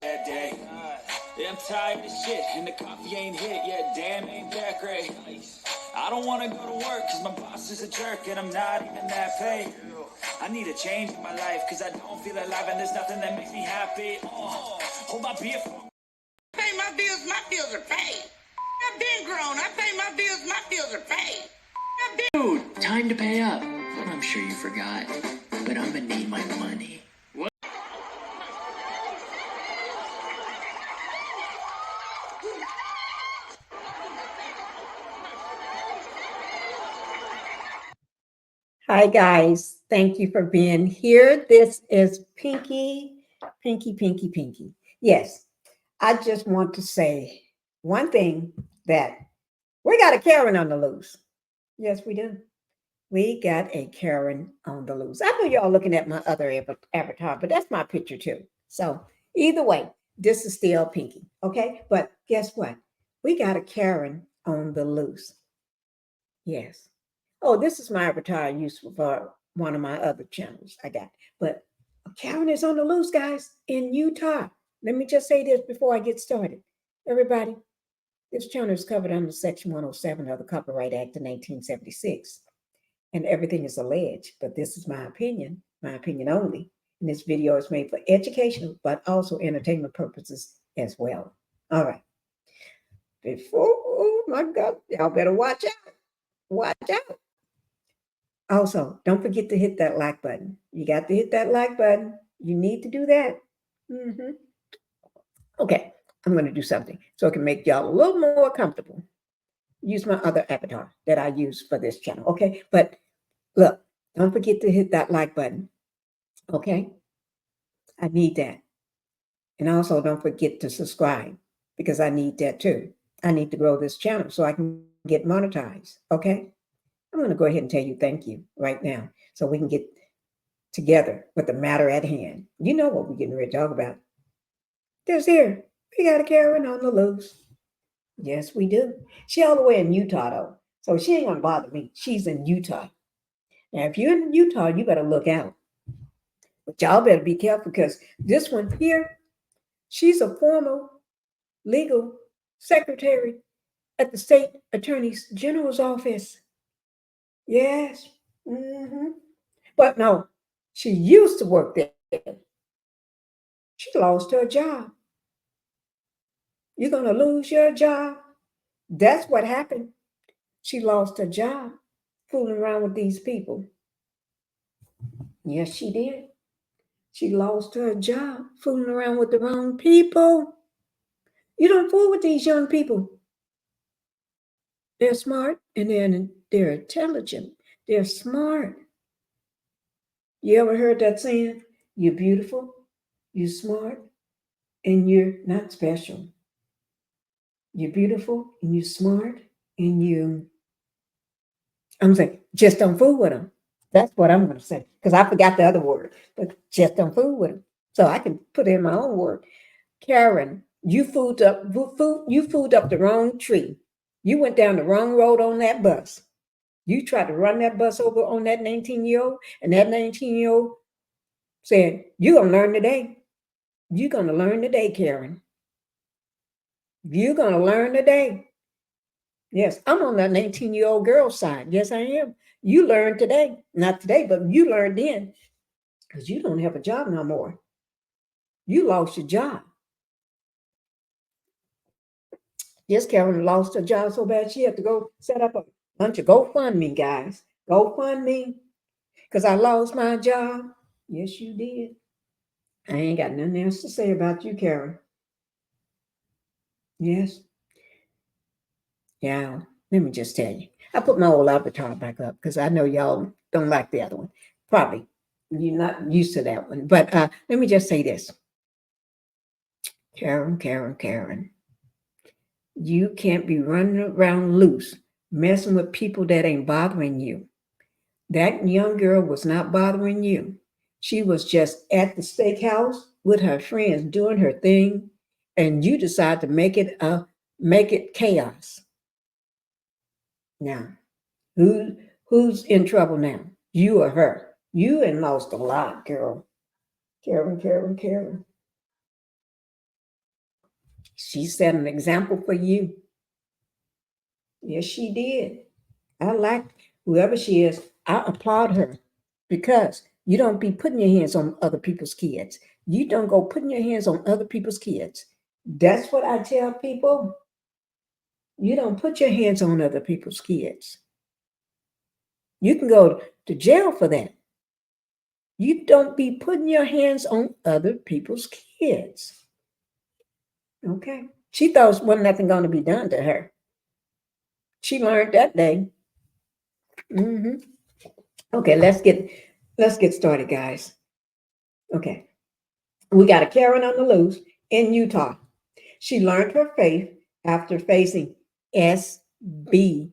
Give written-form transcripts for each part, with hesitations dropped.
That day. Yeah, I'm tired of shit, and the coffee ain't hit yet. Damn, ain't that great. I don't wanna go to work, cause my boss is a jerk, and I'm not even that paid. I need a change in my life, cause I don't feel alive, and there's nothing that makes me happy. Hold my beer. Pay my bills are paid. I've been grown, I pay my bills are paid. Dude, time to pay up. I'm sure you forgot, but I'm gonna need my money. Hi, guys. Thank you for being here. This is Pinkie. Yes, I just want to say one thing that we got a Karen on the loose. Yes, we do. We got a Karen on the loose. I know y'all looking at my other avatar, but that's my picture too. So either way, this is still Pinkie. Okay. But guess what? We got a Karen on the loose. Yes. Oh, this is my avatar I use for one of my other channels I got. But Karen is on the loose, guys, in Utah. Let me just say this before I get started. Everybody, this channel is covered under Section 107 of the Copyright Act of 1976. And everything is alleged, but this is my opinion only. And this video is made for educational, but also entertainment purposes as well. All right. Oh my God, y'all better watch out. Watch out. Also, don't forget to hit that like button. You got to hit that like button. You need to do that. Okay, I'm going to do something so I can make y'all a little more comfortable. Use my other avatar that I use for this channel. Okay, but look, don't forget to hit that like button. Okay, I need that. And also, don't forget to subscribe because I need that too. I need to grow this channel so I can get monetized. Okay, I'm going to go ahead and tell you thank you right now so we can get together with the matter at hand. You know what we're getting ready to talk about. This here, we got a Karen on the loose. Yes, we do. She all the way in Utah, though. So she ain't going to bother me. She's in Utah. Now, if you're in Utah, you better look out. But y'all better be careful because this one here, she's a former legal secretary at the state attorney general's office. Yes. But no, she used to work there. She lost her job. You're going to lose your job. That's what happened. She lost her job fooling around with these people. Yes, she did. She lost her job fooling around with the wrong people. You don't fool with these young people. They're smart and they're intelligent. They're smart. You ever heard that saying? You're beautiful, you're smart, and you're not special. You're beautiful and you're smart and I'm saying, just don't fool with them. That's what I'm going to say because I forgot the other word, but just don't fool with them. So I can put in my own word. Karen, you fooled up the wrong tree. You went down the wrong road on that bus. You tried to run that bus over on that 19-year-old, and that 19-year-old said, "You're going to learn today. You're going to learn today, Karen. You're going to learn today." Yes, I'm on that 19-year-old girl's side. Yes, I am. You learned today. Not today, but you learned then because you don't have a job no more. You lost your job. Yes, Karen lost her job so bad she had to go set up a bunch of GoFundMe, guys. GoFundMe, because I lost my job. Yes, you did. I ain't got nothing else to say about you, Karen. Yes. Yeah, let me just tell you. I put my old avatar back up because I know y'all don't like the other one. Probably. You're not used to that one. But let me just say this. Karen. You can't be running around loose, messing with people that ain't bothering you. That young girl was not bothering you. She was just at the steakhouse with her friends doing her thing, and you decide to make it chaos. Now, who's in trouble now? You or her? You and lost a lot, girl. Karen. She set an example for you. Yes, she did. I like whoever she is. I applaud her because you don't be putting your hands on other people's kids. You don't go putting your hands on other people's kids. That's what I tell people. You don't put your hands on other people's kids. You can go to jail for that. You don't be putting your hands on other people's kids. Okay. She thought wasn't nothing going to be done to her. She learned that day. Hmm. Okay, let's get started, guys. Okay. We got a Karen on the loose in Utah. She learned her faith after facing SB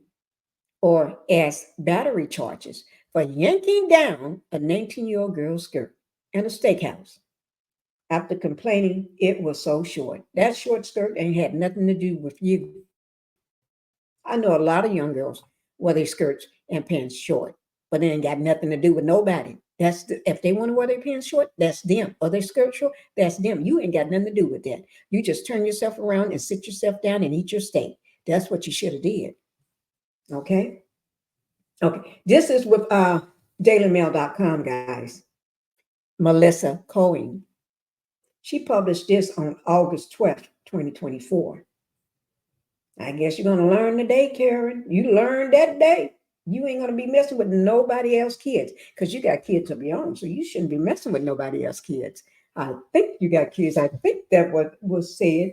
or S battery charges for yanking down a 19-year-old girl's skirt in a steakhouse after complaining it was so short. That short skirt ain't had nothing to do with you. I know a lot of young girls wear their skirts and pants short, but they ain't got nothing to do with nobody. If they want to wear their pants short, that's them. Or their skirt short, that's them. You ain't got nothing to do with that. You just turn yourself around and sit yourself down and eat your steak. That's what you should have did. Okay. Okay. This is with dailymail.com, guys. Melissa Cohen. She published this on August 12th, 2024. I guess you're going to learn today, Karen. You learned that day. You ain't going to be messing with nobody else's kids because you got kids of your own. So you shouldn't be messing with nobody else's kids. I think you got kids. I think that what was said.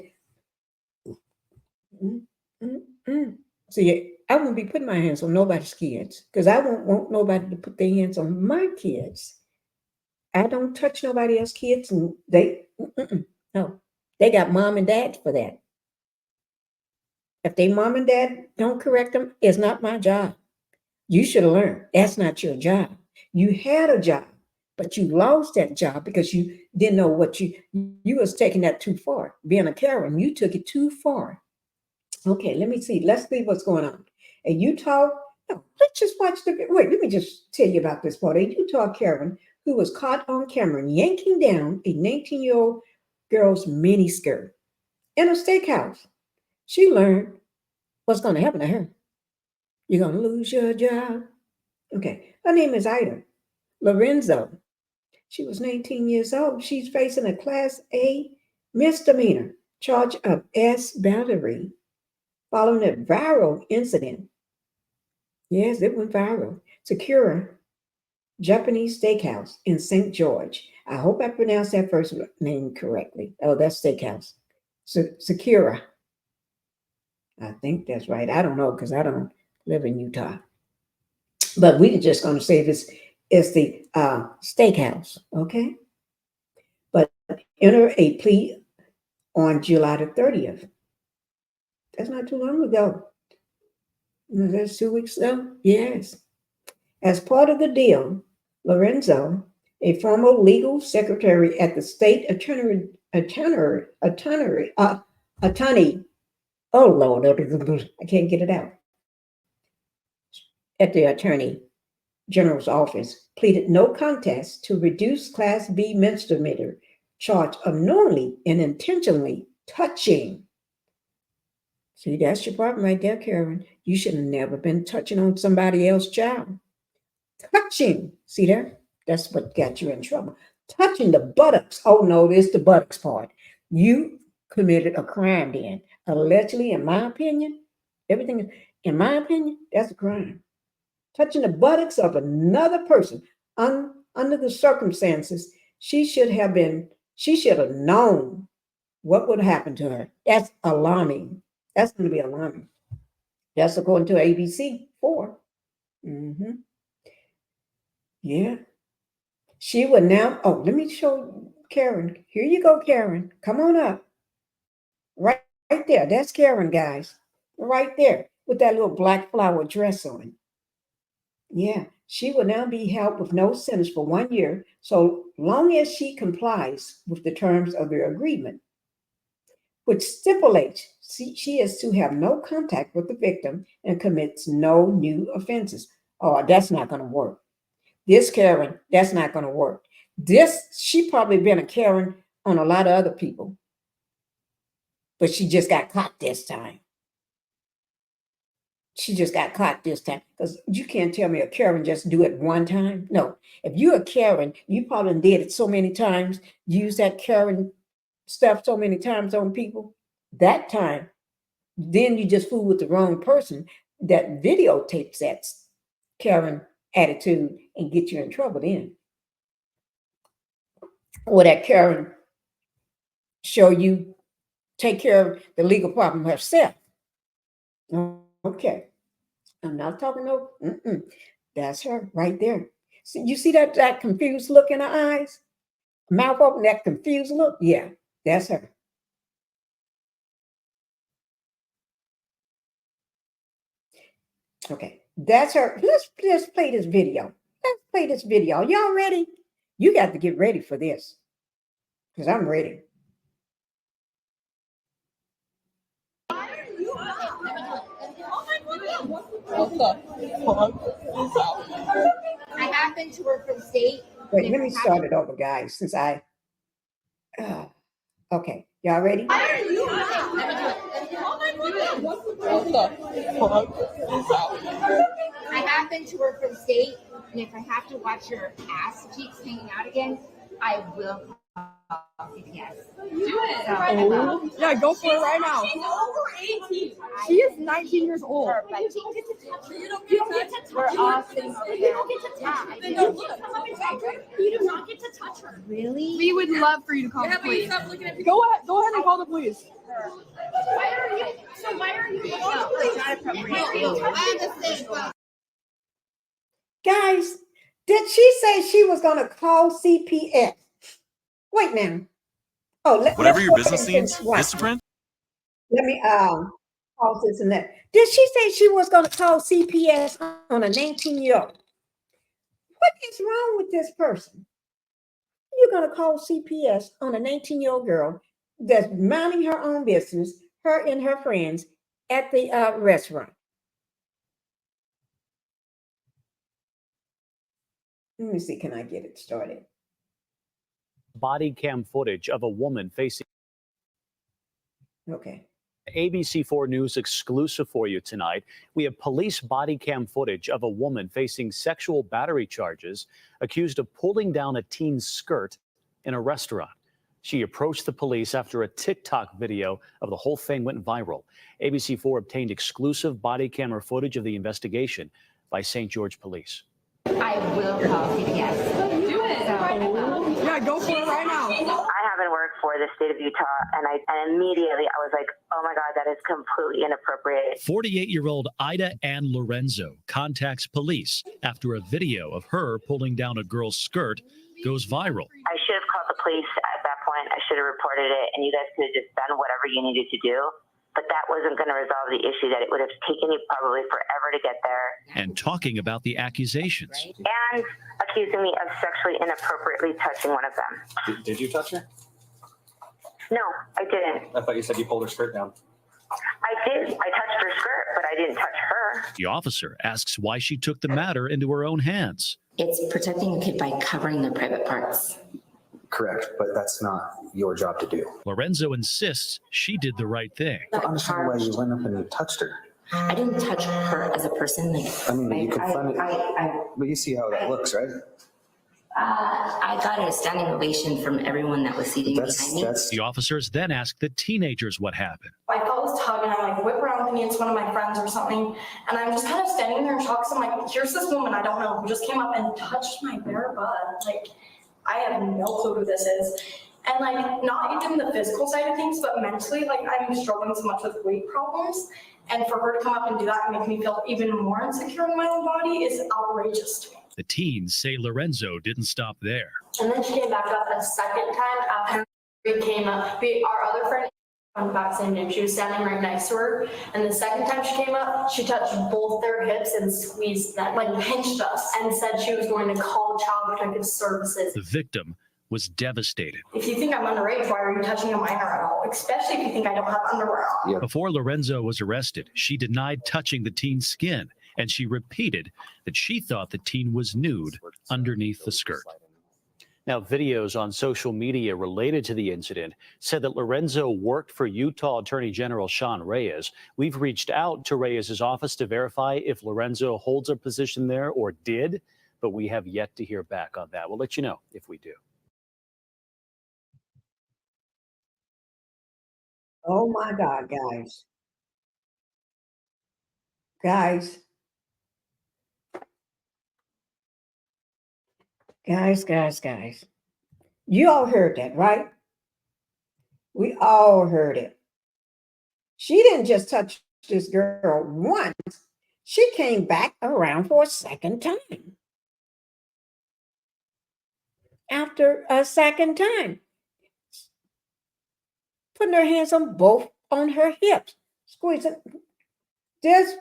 See, I won't be putting my hands on nobody's kids because I won't want nobody to put their hands on my kids. I don't touch nobody else's kids, and no, they got mom and dad for that. If they mom and dad don't correct them, it's not my job. You should have learned that's not your job. You had a job, but you lost that job because you didn't know what you was taking that too far. Being a Karen, you took it too far. Okay, let me see. Let's see what's going on. A Utah, no, let's just watch the wait, let me just tell you about this part. A Utah Karen who was caught on camera yanking down a 19-year-old girl's mini skirt in a steakhouse. She learned what's going to happen to her. You're going to lose your job. Okay. Her name is Ida Lorenzo. She was 19 years old. She's facing a Class A misdemeanor charge of S battery following a viral incident. Yes, it went viral. Secura Japanese Steakhouse in St. George. I hope I pronounced that first name correctly. Oh, that's Steakhouse. Secura. I think that's right. I don't know because I don't live in Utah. But we're just going to say this is the steakhouse, okay? But enter a plea on July the 30th. That's not too long ago. That's 2 weeks ago? Yes. As part of the deal, Lorenzo, a former legal secretary at the state attorney, oh Lord, I can't get it out, at the attorney general's office, pleaded no contest to reduce Class B misdemeanor charge of knowingly and intentionally touching. See, that's your problem right there, Karen. You should have never been touching on somebody else's child. Touching. See there? That's what got you in trouble. Touching the buttocks. Oh no, it's the buttocks part. You committed a crime then. Allegedly, in my opinion, in my opinion, that's a crime. Touching the buttocks of another person under the circumstances, she should have known what would happen to her. That's alarming. That's going to be alarming. That's according to ABC 4. Mm-hmm. Yeah. She would now, oh, let me show Karen. Here you go, Karen. Come on up. Right there. That's Karen, guys. Right there with that little black flower dress on. Yeah. She will now be held with no sentence for 1 year, so long as she complies with the terms of the agreement, which stipulates she is to have no contact with the victim and commits no new offenses. Oh, that's not going to work. This Karen, that's not going to work. She probably been a Karen on a lot of other people. but she just got caught this time. She just got caught this time, because you can't tell me a Karen just do it one time. No, if you're a Karen, you probably did it so many times, use that Karen stuff so many times on people. That time, then you just fool with the wrong person that videotapes that Karen attitude and get you in trouble then. Or that Karen show you take care of the legal problem herself. Okay. I'm not talking no, that's her right there. So you see that confused look in her eyes? Mouth open, that confused look? Yeah, that's her. Okay, that's her. Let's play this video. Let's play this video. Y'all ready? You got to get ready for this, because I'm ready. I happen to work for the state. Wait, let me start it over, guys, since I... okay, y'all ready? Why are you I happen to work for the state, and if I have to watch your ass cheeks hanging out again, I will call CPS. Do it right now. Yeah, go for it right now. She's over 18. She is 19 years old. You don't get to touch her. We're all sitting over there. You don't get to touch her. You do not get to touch her. Really? We would love for you to call the police. Go ahead and call the police. Why are you Guys, did she say she was going to call CPS? Wait now. Oh, whatever your business needs, Instaprint. Let me pause this and that. Did she say she was going to call CPS on a 19-year-old? What is wrong with this person? You're going to call CPS on a 19-year-old girl that's minding her own business, her and her friends at the restaurant. Let me see, can I get it started? Body cam footage of a woman facing. Okay. ABC4 News exclusive for you tonight. We have police body cam footage of a woman facing sexual battery charges, accused of pulling down a teen's skirt in a restaurant. She approached the police after a TikTok video of the whole thing went viral. ABC4 obtained exclusive body camera footage of the investigation by St. George Police. I will call CPS. Do it. Yeah, go for it right now. I haven't worked for the state of Utah, and immediately I was like, oh my God, that is completely inappropriate. 48-year-old Ida Ann Lorenzo contacts police after a video of her pulling down a girl's skirt goes viral. I should have called the police at that point. I should have reported it, and you guys could have just done whatever you needed to do. But that wasn't going to resolve the issue, that it would have taken you probably forever to get there. And talking about the accusations. And accusing me of sexually inappropriately touching one of them. Did you touch her? No, I didn't. I thought you said you pulled her skirt down. I did. I touched her skirt, but I didn't touch her. The officer asks why she took the matter into her own hands. It's protecting a kid by covering their private parts. Correct, but that's not your job to do. Lorenzo insists she did the right thing. I don't understand why you went up and you touched her. I didn't touch her as a person. I mean, you confronted, but you see how that looks, right? I got a standing ovation from everyone that was seating behind me. The officers then ask the teenagers what happened. I felt this tug and I like whip around thinking it's one of my friends or something. And I'm just kind of standing there in shock. So I'm like, here's this woman I don't know who just came up and touched my bare butt. Like, I have no clue who this is. And like, not even the physical side of things, but mentally, like I'm struggling so much with weight problems. And for her to come up and do that and make me feel even more insecure in my own body is outrageous to me. The teens say Lorenzo didn't stop there. And then she came back up a second time after we came up. Our other friend on the back same name, she was standing right next to her. And the second time she came up, she touched both their hips and squeezed them, like pinched us, and said she was going to call Child Protective Services. The victim was devastated. If you think I'm underage, why are you touching a minor at all? Especially if you think I don't have underwear on. Yeah. Before Lorenzo was arrested, she denied touching the teen's skin, and she repeated that she thought the teen was nude underneath the skirt. Now, videos on social media related to the incident said that Lorenzo worked for Utah Attorney General Sean Reyes. We've reached out to Reyes's office to verify if Lorenzo holds a position there or did, but we have yet to hear back on that. We'll let you know if we do. Oh my God, guys. Guys. Guys. You all heard that, right? We all heard it. She didn't just touch this girl once. She came back around for a second time. After a second time, putting her hands on both on her hips, squeezing. It's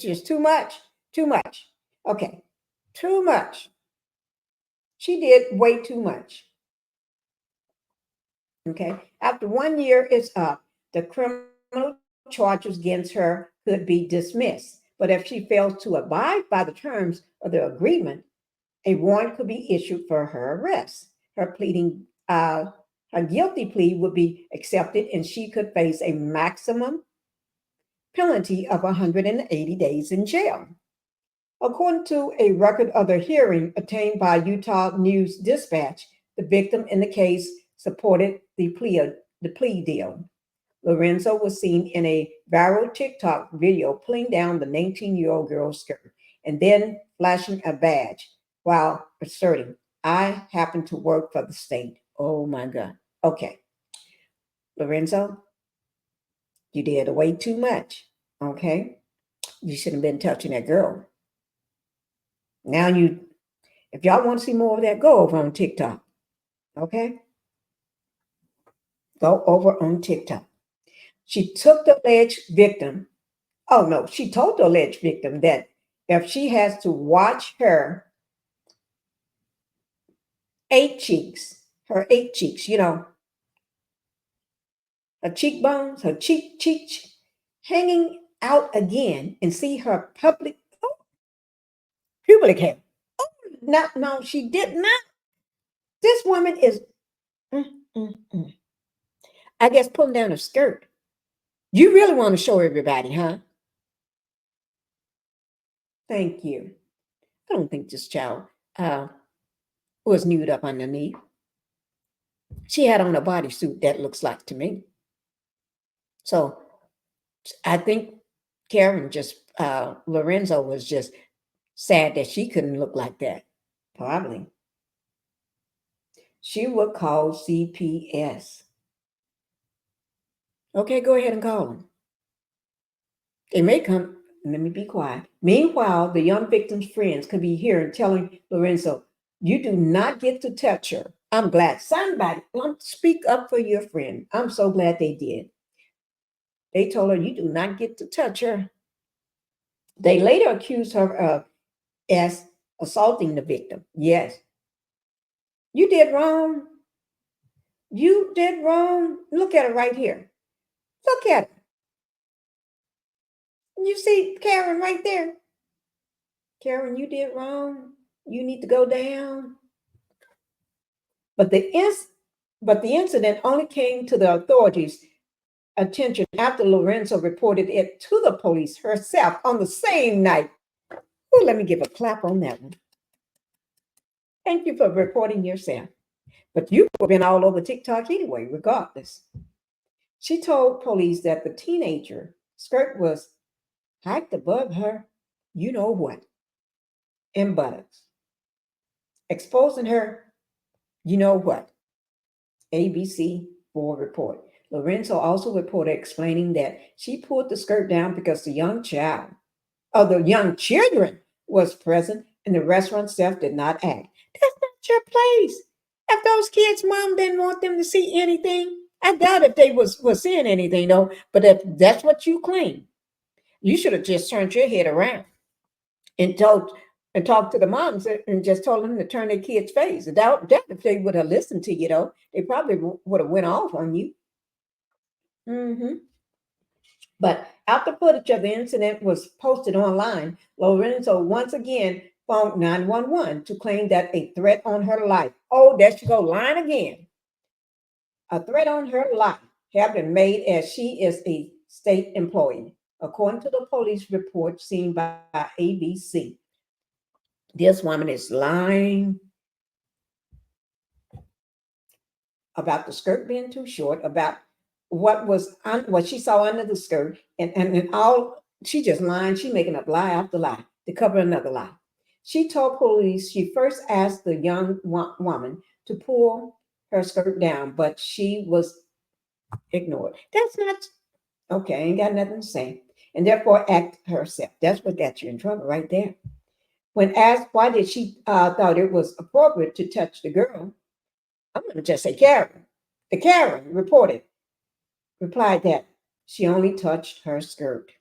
just too much. Okay, too much. She did way too much. Okay, after 1 year is up, the criminal charges against her could be dismissed. But if she fails to abide by the terms of the agreement, a warrant could be issued for her arrest. Her guilty plea would be accepted, and she could face a maximum penalty of 180 days in jail. According to a record of the hearing obtained by Utah News Dispatch, the victim in the case supported the plea deal. Lorenzo was seen in a viral TikTok video pulling down the 19-year-old girl's skirt and then flashing a badge while asserting, "I happen to work for the state." Oh my God. Okay. Lorenzo, you did way too much. Okay. You shouldn't have been touching that girl. Now if y'all want to see more of that, go over on TikTok. Okay. Go over on TikTok. She took the alleged victim. Oh no, she told the alleged victim that if she has to watch her 8 cheeks, her cheekbones, her cheek hanging out again, and see her public pubic hair. Oh, no, she did not. This woman is, I guess, pulling down her skirt. You really want to show everybody, huh? Thank you. I don't think this child was nude up underneath. She had on a bodysuit, that looks like to me. So I think Lorenzo was just sad that she couldn't look like that. Probably. She would call CPS. Okay, go ahead and call them. They may come. Let me be quiet. Meanwhile, the young victim's friends could be hearing telling Lorenzo, "You do not get to touch her." I'm glad somebody speak up for your friend. I'm so glad they did. They told her, "You do not get to touch her." They later accused her of assaulting the victim. Yes. You did wrong. You did wrong. Look at her right here. Look at her. You see Kearen right there? Kearen, you did wrong. You need to go down. But the incident only came to the authorities' attention after Lorenzo reported it to the police herself on the same night. Oh, let me give a clap on that one. Thank you for reporting yourself. But you've been all over TikTok anyway, regardless. She told police that the teenager skirt was hiked above her, you know what, in buttocks, exposing her, you know what. ABC4 report. Lorenzo also reported explaining that she pulled the skirt down because the young children was present and the restaurant staff did not act. That's not your place. If those kids' mom didn't want them to see anything, I doubt if they was seeing anything though, but if that's what you claim, you should have just turned your head around and talked to the moms and just told them to turn their kids' face. I doubt if they would have listened to you though, they probably would have went off on you. But after footage of the incident was posted online, Lorenzo once again phoned 911 to claim that a threat on her life. Oh, there she go, lying again. A threat on her life had been made as she is a state employee, according to the police report seen by ABC. This woman is lying about the skirt being too short, about what she saw under the skirt, and all. She just lying. She making up lie after lie to cover another lie. She told police she first asked the young woman to pull her skirt down, but she was ignored. That's not okay. Ain't got nothing to say, and therefore act herself. That's what got you in trouble right there. When asked why did she thought it was appropriate to touch the girl, I'm going to just say Kearen. The Kearen replied that she only touched her skirt.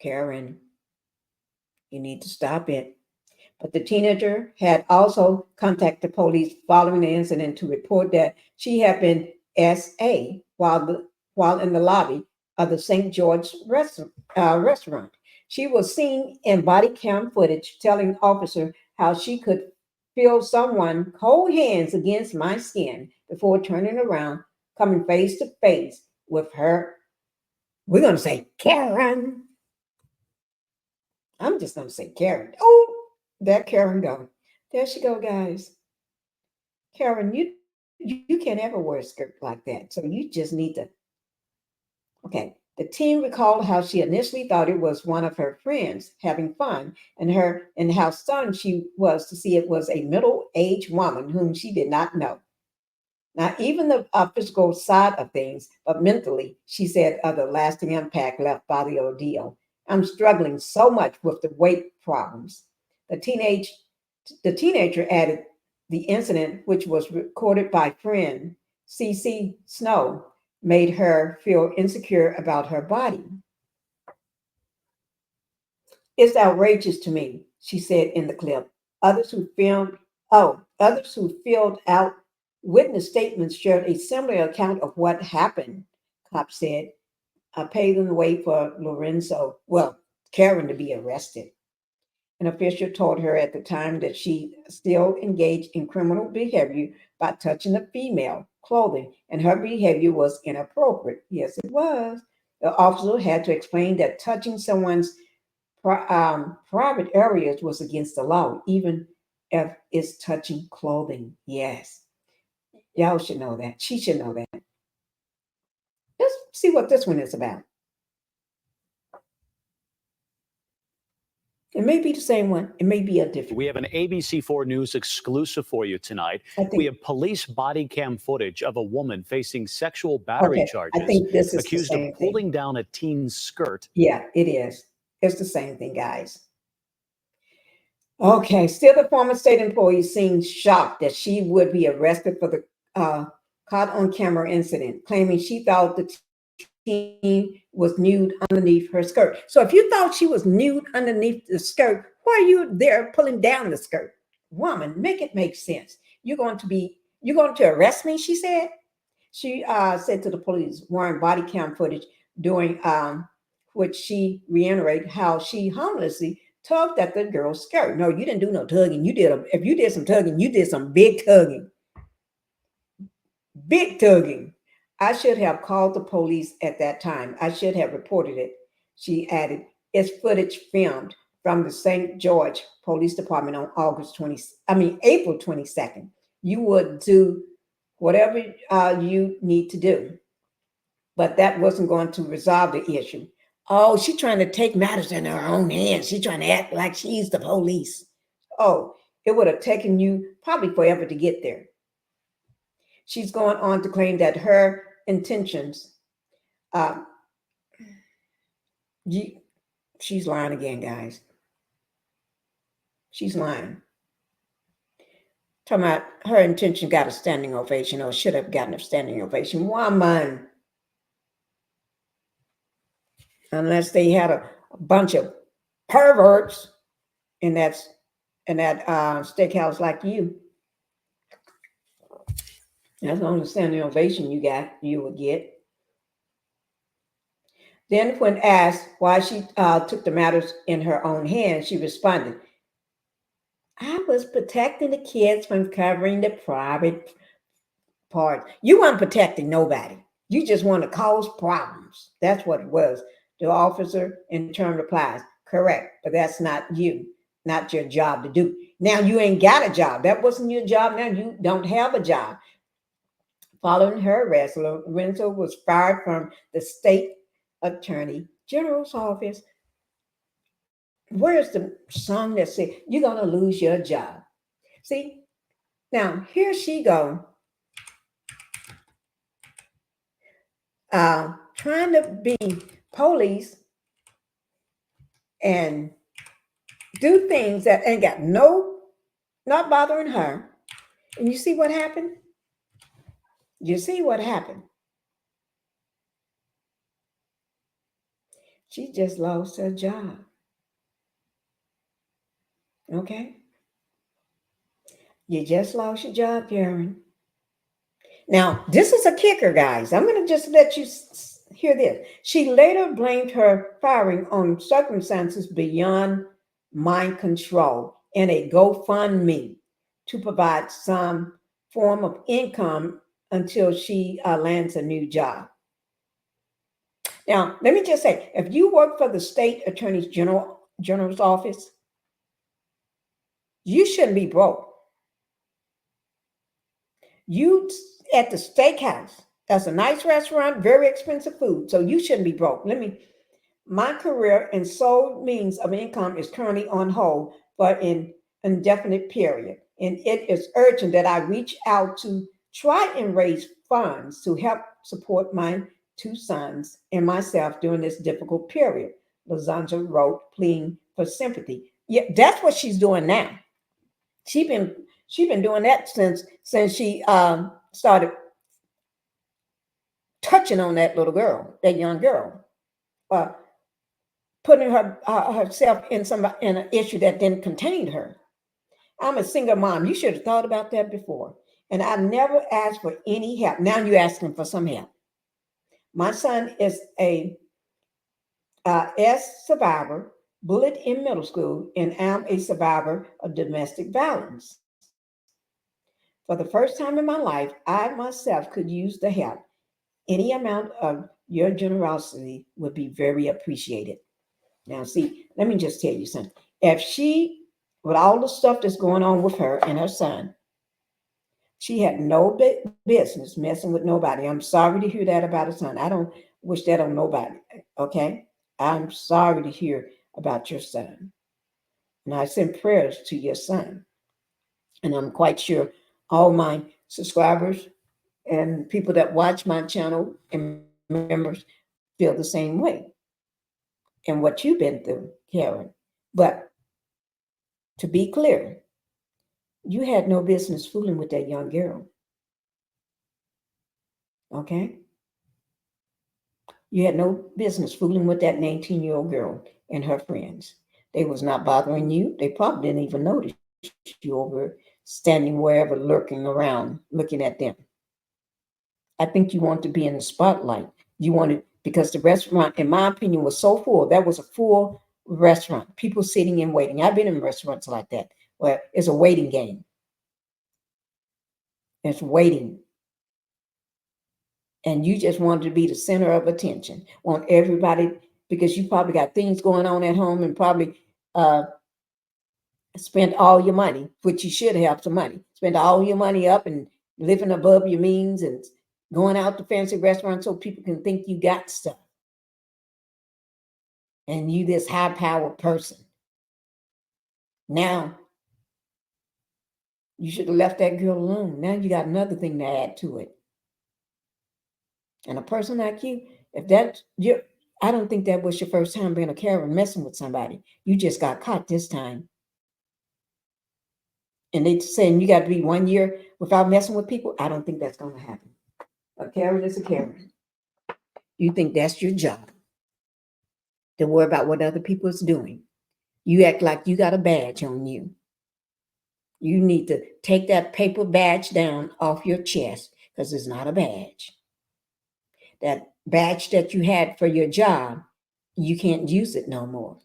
Kearen, you need to stop it. But the teenager had also contacted police following the incident to report that she had been SA while in the lobby of the St. George restaurant. She was seen in body cam footage telling officer how she could feel someone cold hands against my skin before turning around, coming face to face with her. We're going to say Kearen. I'm just going to say Kearen. Oh, that Kearen go. There she go, guys. Kearen, you can't ever wear a skirt like that. So you just need to. Okay. The teen recalled how she initially thought it was one of her friends having fun and how stunned she was to see it was a middle-aged woman whom she did not know. Not even the physical side of things, but mentally, she said, of the lasting impact left by the ordeal. I'm struggling so much with the weight problems. The teenager added the incident, which was recorded by friend CC Snow, made her feel insecure about her body. It's outrageous to me, she said in the clip. Others who filled out witness statements shared a similar account of what happened, cops said, paving the way for Kearen to be arrested. An official told her at the time that she still engaged in criminal behavior by touching the female clothing, and her behavior was inappropriate. Yes, it was. The officer had to explain that touching someone's private areas was against the law, even if it's touching clothing. Yes. Y'all should know that. She should know that. Let's see what this one is about. It may be the same one. It may be a different. We have an ABC4 News exclusive for you tonight. We have police body cam footage of a woman facing sexual battery charges, I think this is accused of pulling down a teen's skirt. Yeah, it is. It's the same thing, guys. Okay, still the former state employee seemed shocked that she would be arrested for the caught on camera incident, claiming she thought the teen was nude underneath her skirt. So if you thought she was nude underneath the skirt, why are you there pulling down the skirt? Woman, make it make sense. You're going to arrest me, she said. She said to the police, wearing body cam footage during which she reiterated how she harmlessly tugged at the girl's skirt. No, you didn't do no tugging. If you did some tugging, you did some big tugging. Big tugging. I should have called the police at that time. I should have reported it. She added, it's footage filmed from the St. George Police Department on April 22nd. You would do whatever you need to do. But that wasn't going to resolve the issue. Oh, she's trying to take matters in her own hands. She's trying to act like she's the police. Oh, it would have taken you probably forever to get there. She's going on to claim that her intentions, she's lying again, guys. She's lying. Talking about her intention got a standing ovation or should have gotten a standing ovation. Woman. Unless they had a bunch of perverts in that steakhouse like you. That's the only standing ovation you would get. Then when asked why she took the matters in her own hands, she responded, I was protecting the kids from covering the private part. You weren't protecting nobody. You just want to cause problems. That's what it was. The officer in turn replies, correct, but that's not you, not your job to do. Now you ain't got a job. That wasn't your job. Now you don't have a job. Following her arrest, Lorenzo was fired from the state attorney general's office. Where's the song that says you're going to lose your job? See, now here she go, trying to be police and do things that ain't got not bothering her. And you see what happened? You see what happened? She just lost her job. Okay? You just lost your job, Kearen. Now, this is a kicker, guys. I'm going to just let you hear this. She later blamed her firing on circumstances beyond my control and a GoFundMe to provide some form of income until she lands a new job. Now, let me just say, if you work for the state attorney general's office, you shouldn't be broke. You at the steakhouse, that's a nice restaurant, very expensive food, so you shouldn't be broke. My career and sole means of income is currently on hold for an indefinite period, and it is urgent that I reach out to try and raise funds to help support my 2 sons and myself during this difficult period. Lozanza wrote, pleading for sympathy. Yeah, that's what she's doing now. She's been doing that since she started touching on that little girl, that young girl, putting herself in an issue that didn't contain her. I'm a single mom. You should have thought about that before. And I never asked for any help. Now you're asking for some help. My son is a S survivor, bullied in middle school, and I'm a survivor of domestic violence. For the first time in my life, I myself could use the help. Any amount of your generosity would be very appreciated. Now, see, let me just tell you something. If she, with all the stuff that's going on with her and her son, she had no business messing with nobody. I'm sorry to hear that about her son. I don't wish that on nobody, okay? I'm sorry to hear about your son. And I send prayers to your son. And I'm quite sure all my subscribers and people that watch my channel and members feel the same way and what you've been through, Kearen. But to be clear, you had no business fooling with that young girl. Okay? You had no business fooling with that 19-year-old girl and her friends. They was not bothering you. They probably didn't even notice you over standing wherever, lurking around, looking at them. I think you want to be in the spotlight. You wanted, because the restaurant, in my opinion, was so full. That was a full restaurant. People sitting and waiting. I've been in restaurants like that where it's a waiting game. It's waiting. And you just wanted to be the center of attention. Want everybody, because you probably got things going on at home and probably spent all your money, which you should have some money. Spend all your money up and living above your means and going out to fancy restaurants so people can think you got stuff. And you this high-powered person. Now, you should have left that girl alone. Now you got another thing to add to it. And a person like you, if that's your, I don't think that was your first time being a Kearen messing with somebody. You just got caught this time. And they saying you got to be 1 year without messing with people. I don't think that's going to happen. A Kearen is a Kearen. You think that's your job to worry about what other people is doing. You act like you got a badge on you. You need to take that paper badge down off your chest because it's not a badge. That badge that you had for your job, you can't use it no more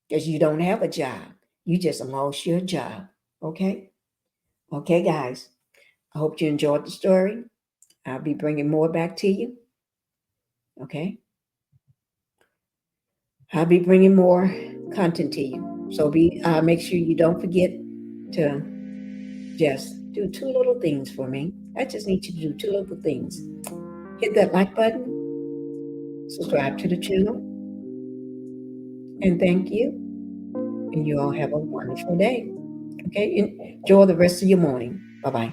because you don't have a job. You just lost your job. Okay? Okay, guys. I hope you enjoyed the story. I'll be bringing more back to you. Okay? I'll be bringing more content to you. So make sure you don't forget to just do 2 little things for me. I just need you to do 2 little things. Hit that like button, subscribe to the channel, and thank you. And you all have a wonderful day. Okay? Enjoy the rest of your morning. Bye-bye.